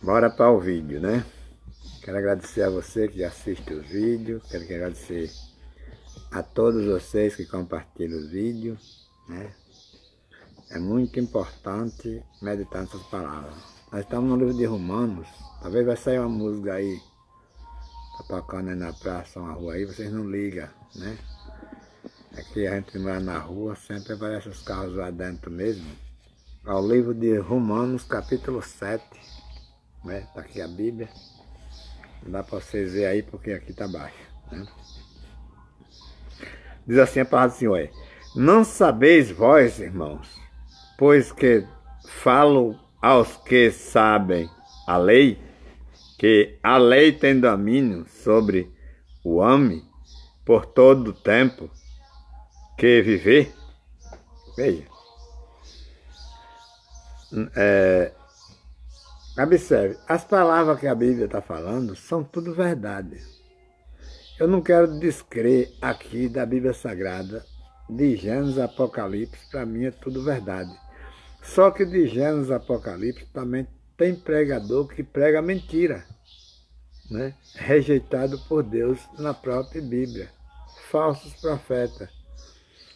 Bora para o vídeo, né? Quero agradecer a você que assiste o vídeo, quero agradecer a todos vocês que compartilham os vídeos, né? É muito importante meditar nessas palavras. Nós estamos no livro de Romanos, talvez vai sair uma música aí, tá tocando aí na praça, uma rua aí, vocês não ligam, né? Aqui a gente mora na rua, sempre aparece os carros lá dentro mesmo. Ao livro de Romanos, capítulo 7, né? Tá aqui a Bíblia. Não dá para vocês verem aí porque aqui está baixo, né? Diz assim a palavra do Senhor: não sabeis vós, irmãos, pois que falo aos que sabem a lei, que a lei tem domínio sobre o homem por todo o tempo que viver. Veja, observe, as palavras que a Bíblia está falando são tudo verdade. Eu não quero descrer aqui da Bíblia Sagrada, de Gênesis a Apocalipse, para mim é tudo verdade. Só que de Gênesis a Apocalipse também tem pregador que prega mentira, né? Rejeitado por Deus na própria Bíblia. Falsos profetas,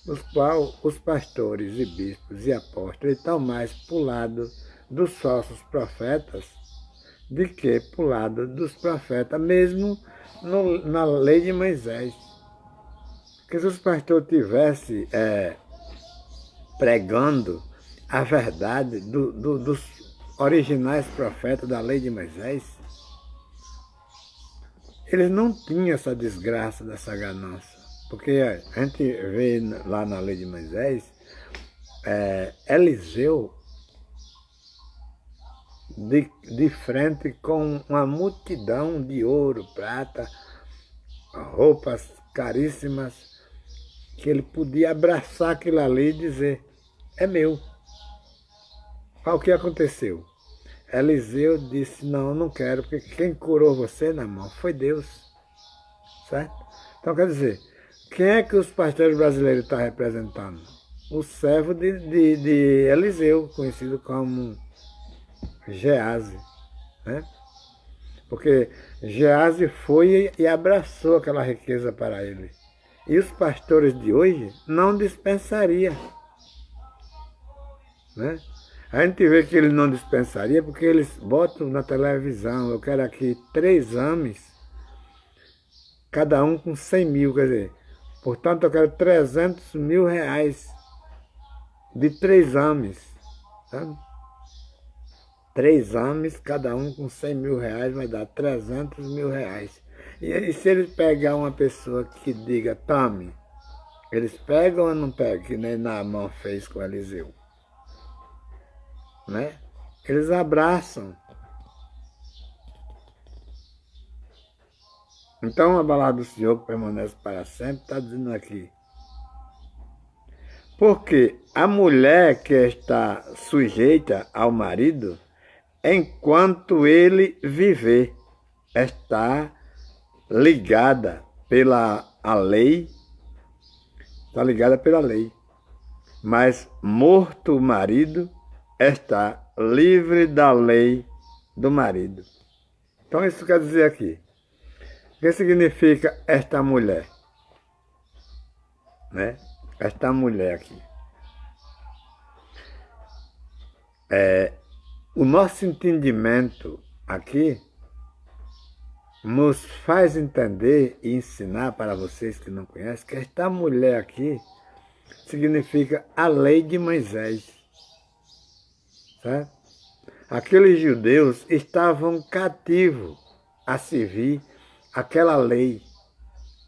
os quais os pastores e bispos e apóstolos estão mais para o lado dos falsos profetas de que para o lado dos profetas, mesmo na lei de Moisés. Porque se os pastores estivessem pregando a verdade dos originais profetas da lei de Moisés, eles não tinham essa desgraça dessa ganância. Porque a gente vê lá na lei de Moisés, Eliseu de frente com uma multidão de ouro, prata, roupas caríssimas, que ele podia abraçar aquilo ali e dizer, é meu. Olha o que aconteceu. Eliseu disse, não, não quero, porque quem curou você na mão foi Deus. Certo? Então quer dizer, quem é que os pastores brasileiros estão representando? O servo de Eliseu, conhecido como Geazi, né? Porque Geazi foi e abraçou aquela riqueza para ele. E os pastores de hoje não dispensariam, né? A gente vê que eles não dispensariam porque eles botam na televisão, eu quero aqui 3 homens, cada um com 100 mil, quer dizer, portanto eu quero 300 mil reais de 3 homens, sabe? 3 homens, cada um com 100 mil reais, vai dar 300 mil reais. E se eles pegar uma pessoa que diga, tome, eles pegam ou não pegam, que nem Naamã fez com Eliseu? Né? Eles abraçam. Então a palavra do Senhor que permanece para sempre está dizendo aqui. Porque a mulher que está sujeita ao marido, enquanto ele viver, está ligada pela lei, mas morto o marido, está livre da lei do marido. Então isso quer dizer aqui, o que significa esta mulher? Né? Esta mulher aqui. O nosso entendimento aqui nos faz entender e ensinar para vocês que não conhecem que esta mulher aqui significa a lei de Moisés. Certo? Aqueles judeus estavam cativos a servir aquela lei,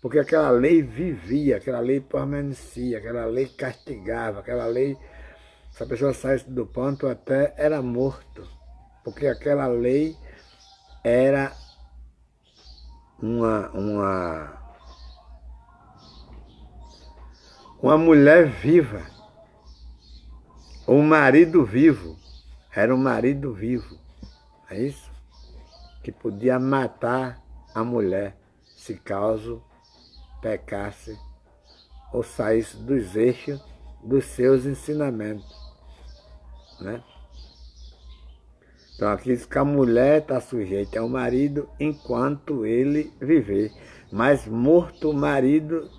porque aquela lei vivia, aquela lei permanecia, aquela lei castigava, aquela lei, se a pessoa saísse do ponto até era morto, porque aquela lei era uma mulher viva, um marido vivo, era um marido vivo, é isso? Que podia matar a mulher se caso pecasse ou saísse dos eixos dos seus ensinamentos, né? Então aqui diz que a mulher está sujeita ao marido enquanto ele viver. Mas morto o marido,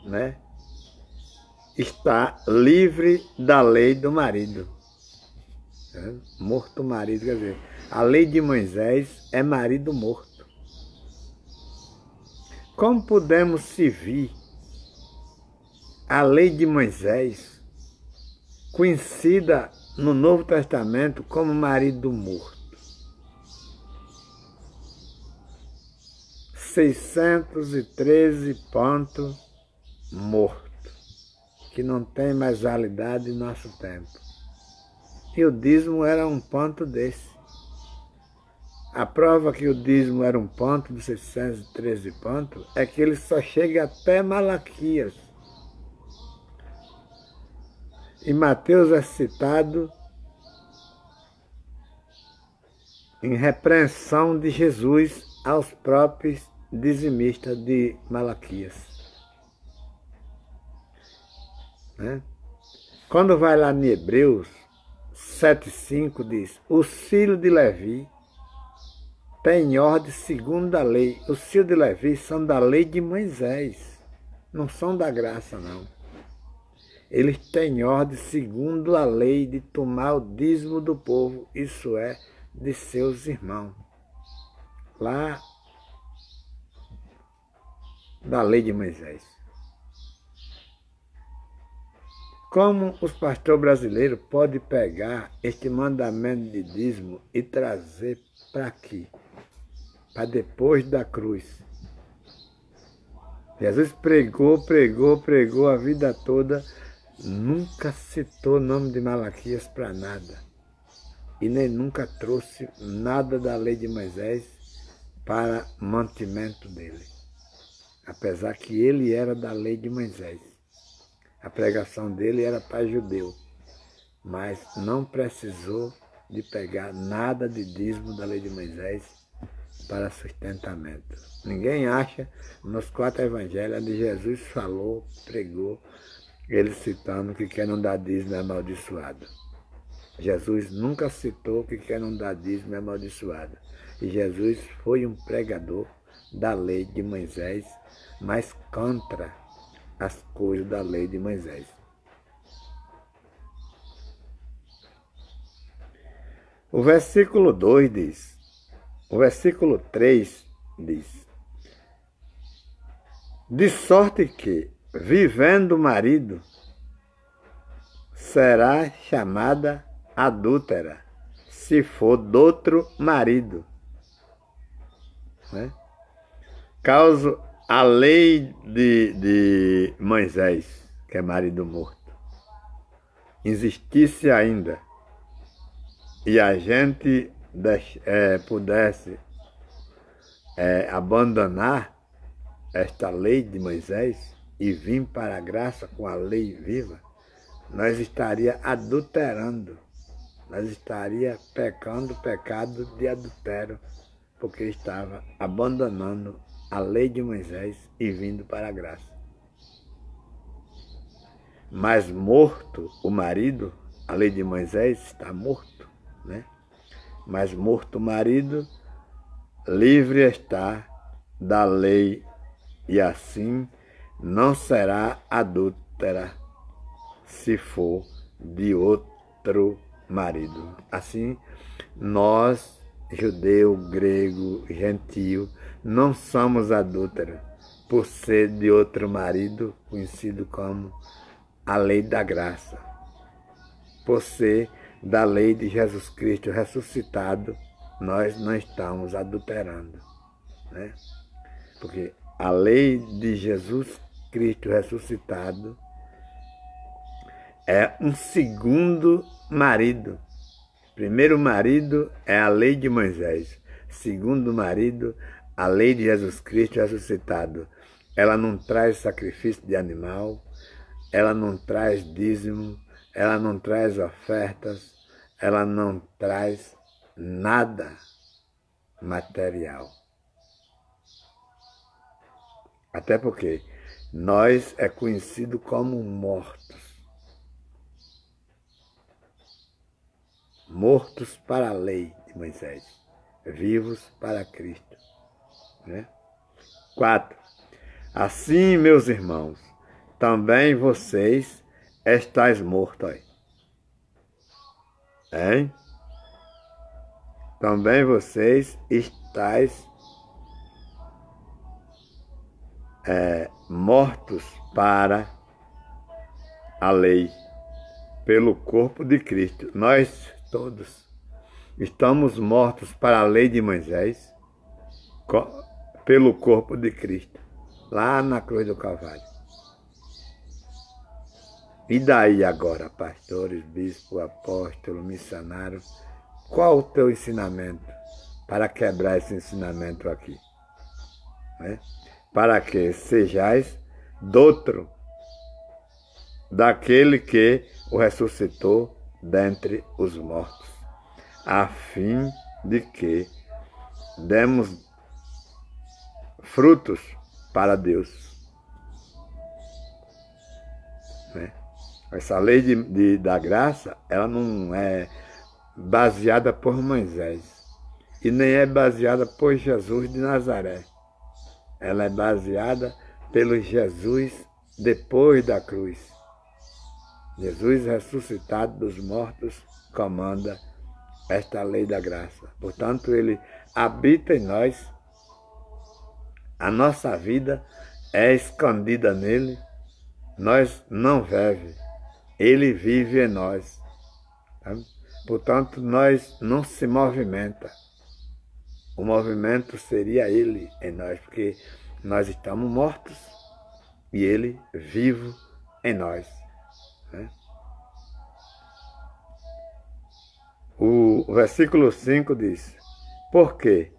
né, está livre da lei do marido. Morto o marido, quer dizer, a lei de Moisés é marido morto. Como podemos servir a lei de Moisés, conhecida no Novo Testamento como marido morto? 613 pontos morto, que não tem mais validade em nosso tempo. E o dízimo era um ponto desse. A prova que o dízimo era um ponto dos 613 pontos é que ele só chega até Malaquias. E Mateus é citado em repreensão de Jesus aos próprios dizimistas de Malaquias. Né? Quando vai lá em Hebreus 7,5 diz: os filhos de Levi têm ordem segundo a lei. Os filhos de Levi são da lei de Moisés, não são da graça, não. Eles têm ordem segundo a lei de tomar o dízimo do povo, isso é, de seus irmãos. Lá da lei de Moisés. Como os pastores brasileiros podem pegar este mandamento de dízimo e trazer para aqui? Para depois da cruz. Jesus pregou a vida toda, nunca citou o nome de Malaquias para nada. E nem nunca trouxe nada da lei de Moisés para mantimento dele. Apesar que ele era da lei de Moisés. A pregação dele era para judeu, mas não precisou de pegar nada de dízimo da lei de Moisés para sustentamento. Ninguém acha nos 4 evangelhos onde Jesus falou, pregou, ele citando que quem não dá dízimo é amaldiçoado. Jesus nunca citou que quem não dá dízimo é amaldiçoado. E Jesus foi um pregador da lei de Moisés, mas contra as coisas da lei de Moisés. O versículo 2 diz, o versículo 3 diz: de sorte que, vivendo o marido, será chamada adúltera, se for de outro marido. Né? Caso a lei de Moisés, que é marido morto, existisse ainda e a gente pudesse abandonar esta lei de Moisés e vir para a graça com a lei viva, nós estaríamos adulterando, nós estaríamos pecando o pecado de adultério, porque estava abandonando a lei de Moisés e vindo para a graça. Mas morto o marido, a lei de Moisés está morto, né? Mas morto o marido, livre está da lei e assim não será adúltera se for de outro marido. Assim, nós, judeu, grego, gentio, não somos adúlteros por ser de outro marido, conhecido como a lei da graça. Por ser da lei de Jesus Cristo ressuscitado, nós não estamos adulterando, né? Porque a lei de Jesus Cristo ressuscitado é um segundo marido. Primeiro marido é a lei de Moisés. Segundo marido, a lei de Jesus Cristo ressuscitado. Ela não traz sacrifício de animal, ela não traz dízimo, ela não traz ofertas, ela não traz nada material. Até porque nós é conhecido como mortos. mortos para a lei de Moisés, vivos para Cristo. Né? 4. Assim, meus irmãos, também vocês estáis mortos. Hein? Também vocês estáis mortos para a lei, pelo corpo de Cristo. Nós todos estamos mortos para a lei de Moisés, pelo corpo de Cristo, lá na cruz do Calvário. E daí agora, pastores, bispo, apóstolo, missionário, qual o teu ensinamento para quebrar esse ensinamento aqui? Né? Para que sejais doutro daquele que o ressuscitou dentre os mortos, a fim de que demos frutos para Deus. Né? Essa lei da graça, ela não é baseada por Moisés e nem é baseada por Jesus de Nazaré. Ela é baseada pelo Jesus depois da cruz. Jesus ressuscitado dos mortos comanda esta lei da graça. Portanto, ele habita em nós, a nossa vida é escondida nele, nós não vivemos, ele vive em nós. Tá? Portanto, nós não se movimenta. O movimento seria ele em nós, porque nós estamos mortos e ele vivo em nós. Né? O versículo 5 diz: porque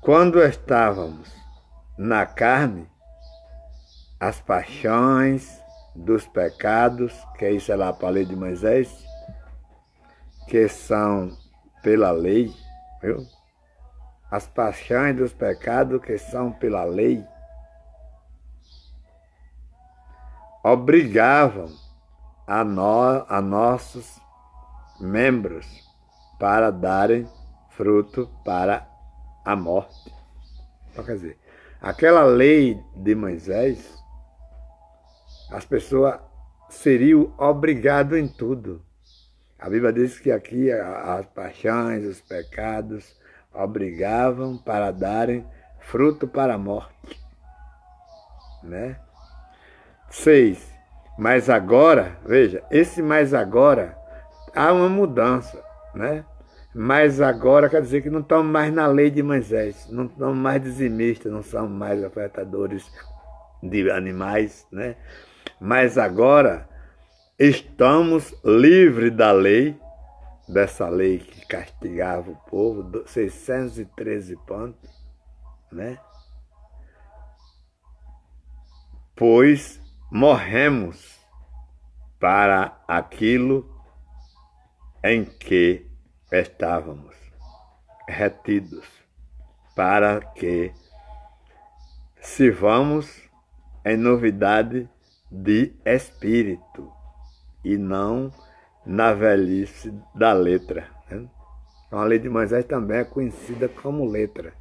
quando estávamos na carne, as paixões dos pecados, que isso é lá para a lei de Moisés, que são pela lei, viu? As paixões dos pecados que são pela lei, obrigavam a nossos membros para darem fruto para a morte. Então, quer dizer, aquela lei de Moisés, as pessoas seriam obrigadas em tudo. A Bíblia diz que aqui as paixões, os pecados, obrigavam para darem fruto para a morte. Né? 6. Mas agora, veja, esse mais agora, há uma mudança, né? Mas agora quer dizer que não estamos mais na lei de Moisés, não estamos mais dizimistas, não somos mais ofertadores de animais, né? Mas agora estamos livres da lei, dessa lei que castigava o povo, 613 pontos, né? Pois morremos para aquilo em que estávamos retidos, para que sirvamos em novidade de espírito e não na velhice da letra. Né? Então, a lei de Moisés também é conhecida como letra.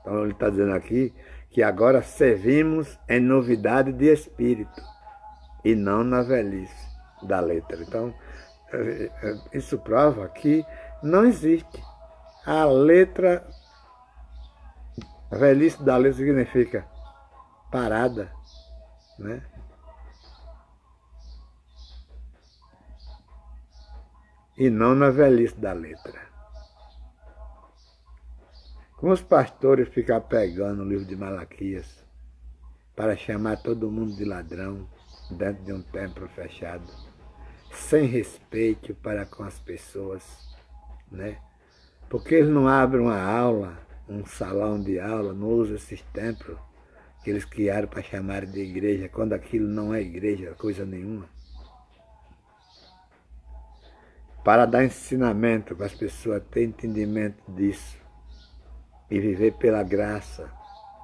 Então ele está dizendo aqui que agora servimos em novidade de espírito e não na velhice da letra. Então, isso prova que não existe. A letra, a velhice da letra significa parada, né? E não na velhice da letra. Como os pastores ficam pegando o livro de Malaquias para chamar todo mundo de ladrão dentro de um templo fechado, sem respeito para com as pessoas, né? Porque eles não abrem uma aula, um salão de aula, não usam esses templos que eles criaram para chamar de igreja, quando aquilo não é igreja, coisa nenhuma. Para dar ensinamento para as pessoas terem entendimento disso e viver pela graça,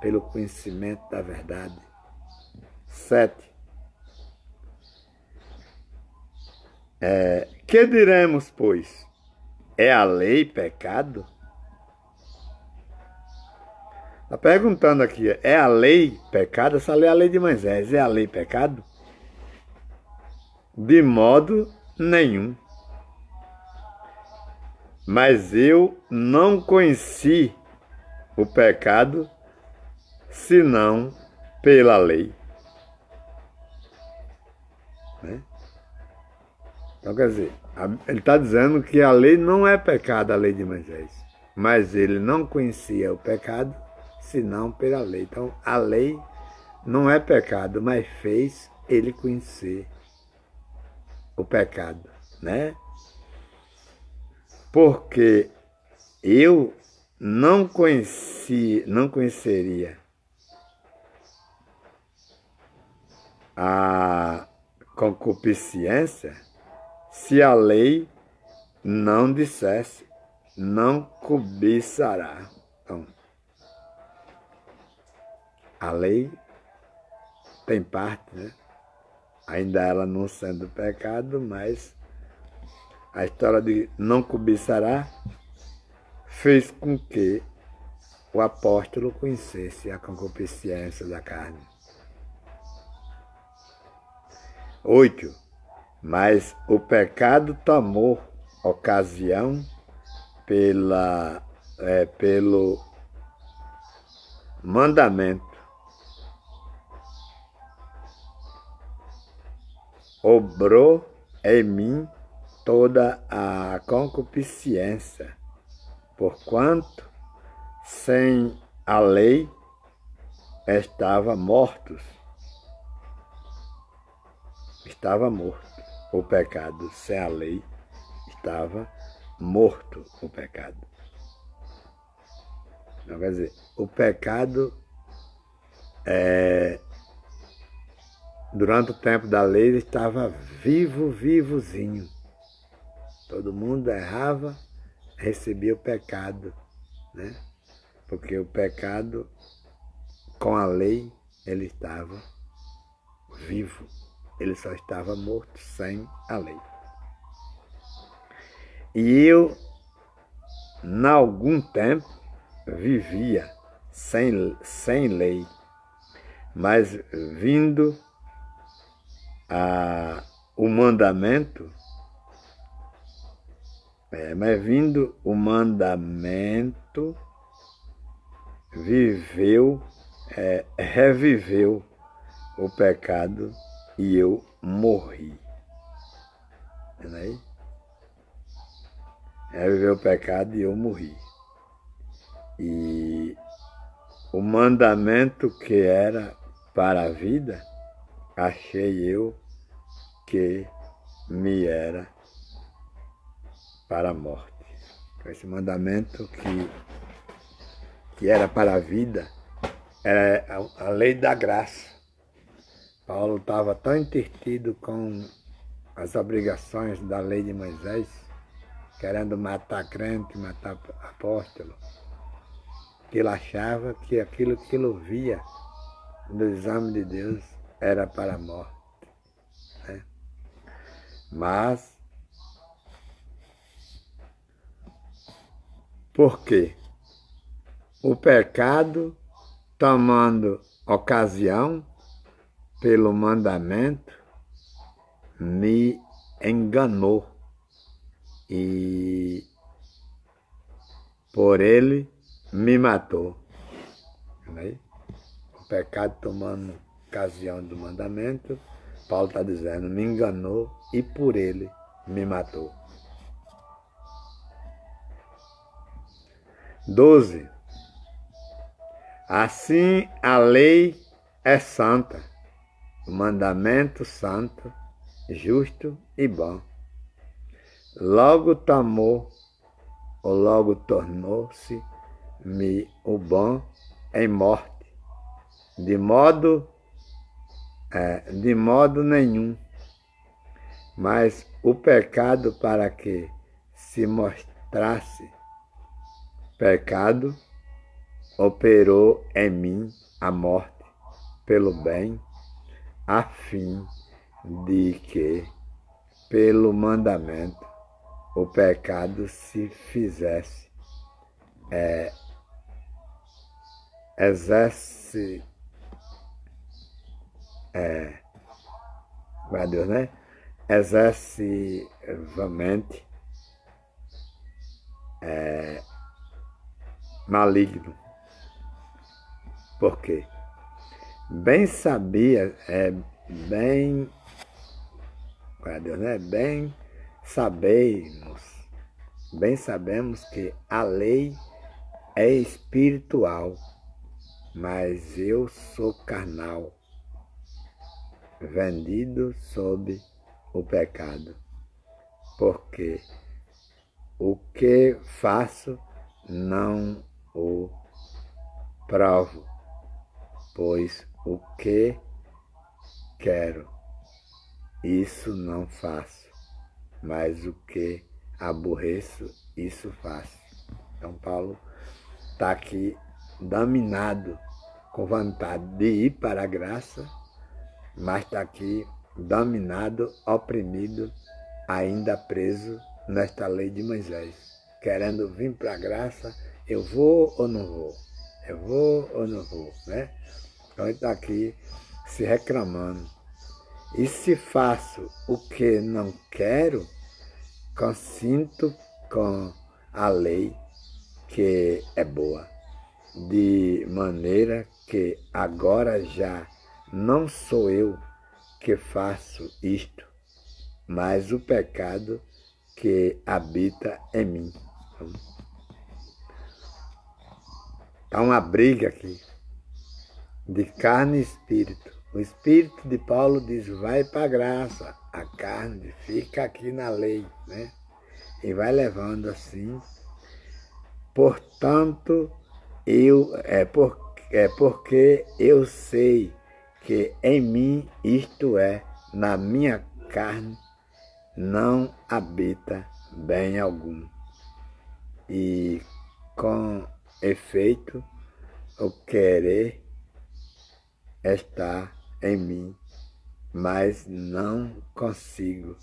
pelo conhecimento da verdade. 7. Que diremos, pois? é a lei pecado? Está perguntando aqui, é a lei pecado? Essa lei é a lei de Moisés, é a lei pecado? De modo nenhum. Mas eu não conheci o pecado senão pela lei. Né? Então, quer dizer, ele está dizendo que a lei não é pecado, a lei de Moisés. Mas ele não conhecia o pecado senão pela lei. Então, a lei não é pecado, mas fez ele conhecer o pecado, né? Porque eu não conheceria a concupiscência se a lei não dissesse, não cobiçará. Então, a lei tem parte, né? Ainda ela não sendo pecado, mas a história de não cobiçará fez com que o apóstolo conhecesse a concupiscência da carne. 8. Mas o pecado tomou ocasião pelo mandamento. Obrou em mim toda a concupiscência, porquanto sem a lei estava morto o pecado. Sem a lei estava morto o pecado. Então, quer dizer, o pecado, durante o tempo da lei, ele estava vivozinho. Todo mundo errava, recebia o pecado, né? Porque o pecado, com a lei, ele estava vivo. Ele só estava morto sem a lei. E eu, em algum tempo, vivia sem lei, mas vindo o mandamento, reviveu o pecado e eu morri. Vendo aí? Reviveu o pecado e eu morri. E o mandamento que era para a vida, achei eu que me era para a morte. Esse mandamento que era para a vida, era a lei da graça. Paulo estava tão entretido com as obrigações da lei de Moisés, querendo matar crente, matar apóstolo, que ele achava que aquilo que ele via no exame de Deus era para a morte. Né? Mas, por quê? O pecado, tomando ocasião pelo mandamento, me enganou e por ele me matou. O pecado tomando ocasião do mandamento, Paulo está dizendo, me enganou e por ele me matou. 12. Assim a lei é santa, o mandamento santo, justo e bom. Logo tornou-se-me o bom em morte, de modo nenhum. Mas o pecado, para que se mostrasse pecado, operou em mim a morte pelo bem, a fim de que, pelo mandamento, o pecado se fizesse, exerce, vai Deus, né? Excessivamente maligno. Por quê? Bem sabia, bem, vai Deus, né? Bem sabemos que a lei é espiritual, mas eu sou carnal, vendido sob o pecado, porque o que faço não o provo, pois o que quero, isso não faço, mas o que aborreço, isso faço. Então Paulo está aqui dominado com vontade de ir para a graça, mas está aqui dominado, oprimido, ainda preso nesta lei de Moisés, querendo vir para a graça. Eu vou ou não vou? Eu vou ou não vou? Né? Então ele está aqui se reclamando. E se faço o que não quero, consinto com a lei que é boa, de maneira que agora já não sou eu que faço isto, mas o pecado que habita em mim. Está uma briga aqui de carne e espírito. O espírito de Paulo diz, vai para a graça. A carne fica aqui na lei, né? E vai levando assim. Portanto, porque eu sei que em mim, isto é, na minha carne, não habita bem algum. E com efeito, o querer está em mim, mas não consigo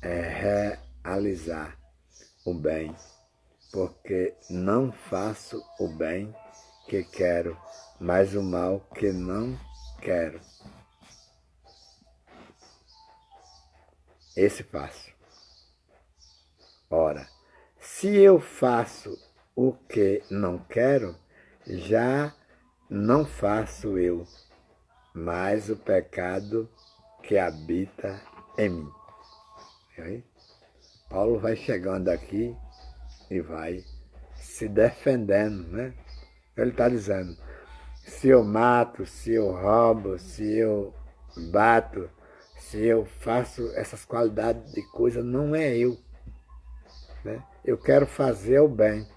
realizar o bem, porque não faço o bem que quero, mas o mal que não quero. Esse faço. Ora, se eu faço o que não quero, já não faço eu, mas o pecado que habita em mim. E aí, Paulo vai chegando aqui e vai se defendendo, né? Ele está dizendo, se eu mato, se eu roubo, se eu bato, se eu faço essas qualidades de coisa, não é eu, né? Eu quero fazer o bem,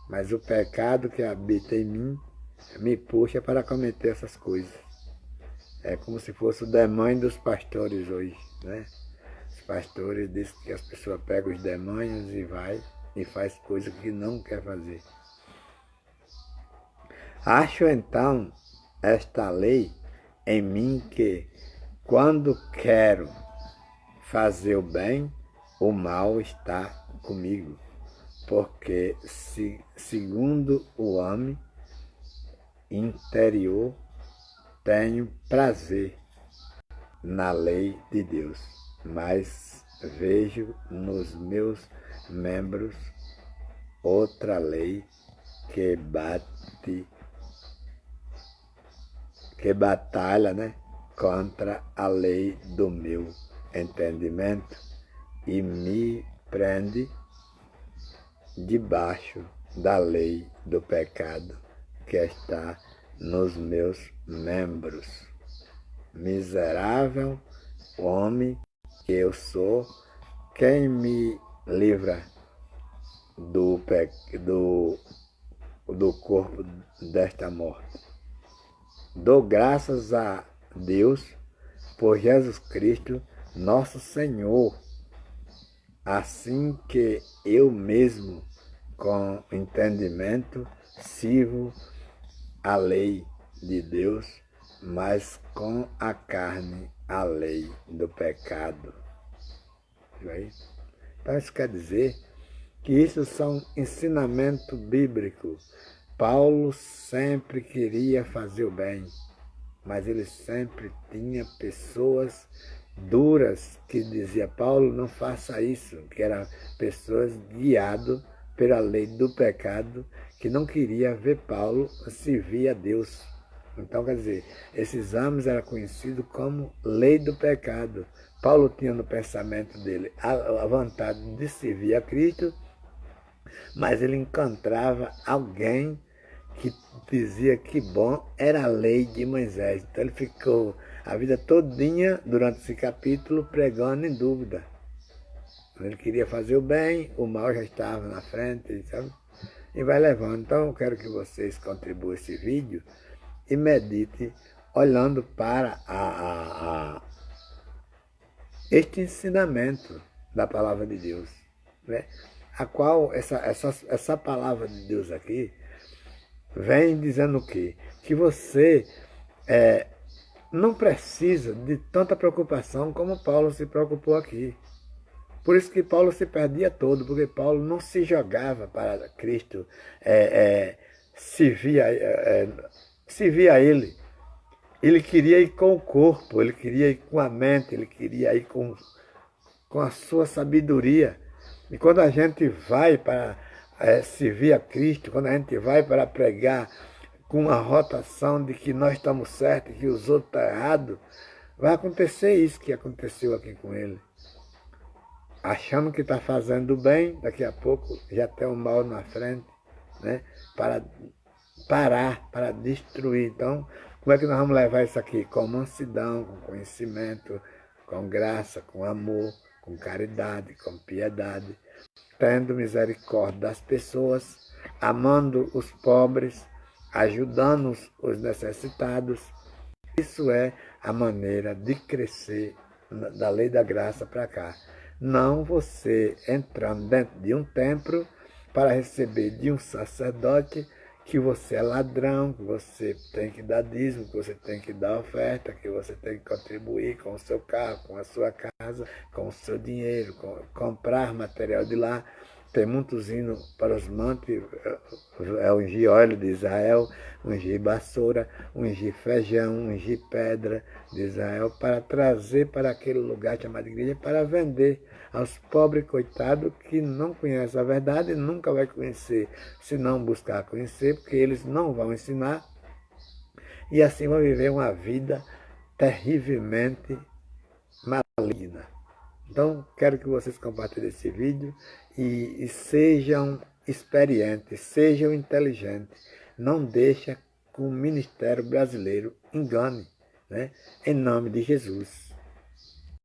mas o pecado que habita em mim me puxa para cometer essas coisas. É como se fosse o demônio dos pastores hoje, né? Os pastores dizem que as pessoas pegam os demônios e vai e faz coisas que não quer fazer. Acho então esta lei em mim que, quando quero fazer o bem, o mal está comigo, porque segundo o homem interior tenho prazer na lei de Deus, mas vejo nos meus membros outra lei que batalha, né, contra a lei do meu entendimento e me prende debaixo da lei do pecado que está nos meus membros. Miserável homem que eu sou, quem me livra do corpo desta morte? Dou graças a Deus por Jesus Cristo, nosso Senhor, assim que eu mesmo, com entendimento, sirvo a lei de Deus, mas com a carne a lei do pecado. Então isso quer dizer que isso são ensinamento bíblico. Paulo sempre queria fazer o bem, mas ele sempre tinha pessoas duras que dizia: Paulo, não faça isso, que eram pessoas guiadas pela lei do pecado, que não queria ver Paulo servir a Deus. Então, quer dizer, esses homens eram conhecidos como lei do pecado. Paulo tinha no pensamento dele a vontade de servir a Cristo, mas ele encontrava alguém que dizia que bom era a lei de Moisés. Então ele ficou a vida todinha, durante esse capítulo, pregando em dúvida. Ele queria fazer o bem, o mal já estava na frente, sabe? E vai levando. Então eu quero que vocês contribuam esse vídeo e medite olhando para este ensinamento da palavra de Deus, né? A qual essa palavra de Deus aqui vem dizendo o quê? Que você não precisa de tanta preocupação como Paulo se preocupou aqui. Por isso que Paulo se perdia todo, porque Paulo não se jogava para Cristo, se via ele. Ele queria ir com o corpo, ele queria ir com a mente, ele queria ir com a sua sabedoria. E quando a gente vai para servir a Cristo, quando a gente vai para pregar com a rotação de que nós estamos certos e que os outros estão errados, vai acontecer isso que aconteceu aqui com ele. Achando que está fazendo bem, daqui a pouco já tem um mal na frente, né? Para parar, para destruir. Então, como é que nós vamos levar isso aqui? Com mansidão, com conhecimento, com graça, com amor, com caridade, com piedade, tendo misericórdia das pessoas, amando os pobres, ajudando os necessitados. Isso é a maneira de crescer da lei da graça para cá. Não você entrando dentro de um templo para receber de um sacerdote que você é ladrão, que você tem que dar dízimo, que você tem que dar oferta, que você tem que contribuir com o seu carro, com a sua casa, com o seu dinheiro, comprar material de lá. Tem muitos hinos para os montes, ungir óleo de Israel, ungir vassoura, ungir feijão, ungir pedra de Israel, para trazer para aquele lugar chamado igreja, para vender aos pobres coitados que não conhecem a verdade e nunca vai conhecer, se não buscar conhecer, porque eles não vão ensinar, e assim vão viver uma vida terrivelmente maligna. Então, quero que vocês compartilhem esse vídeo e sejam experientes, sejam inteligentes. Não deixem que o ministério brasileiro engane, né? Em nome de Jesus.